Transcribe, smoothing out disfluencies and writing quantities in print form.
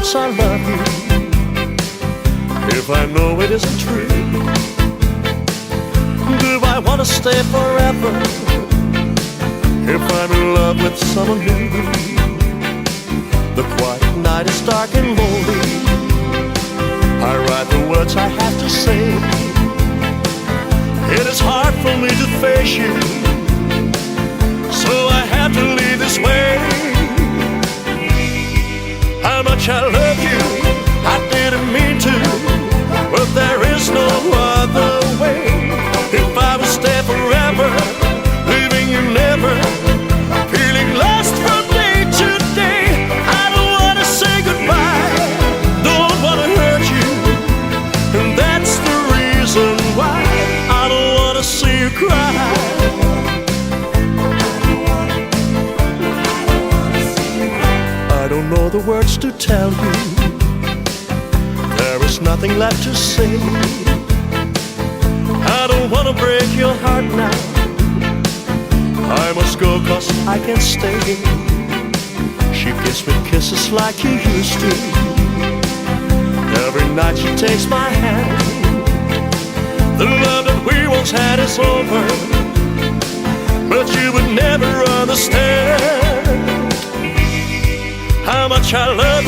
words I love you if I know it isn't true? Do I want to stay forever if I'm in love with someone new? The quiet night is dark and lonely. I write the words I have to say. It is hard for me to face you, so I have to leave this way. How much I love you, I didn't mean to, but there is no other way. If I would stay forever, leaving you never, feeling lost from day to day. I don't wanna say goodbye, don't wanna hurt you, and that's the reason why I don't wanna see you cry. I don't know the words to tell you, there is nothing left to say. I don't wanna break your heart now, I must go 'cause I can't stay. She gives me kisses like you used to. Every night she takes my hand. The love that we once had is over, but you would never understand how much I love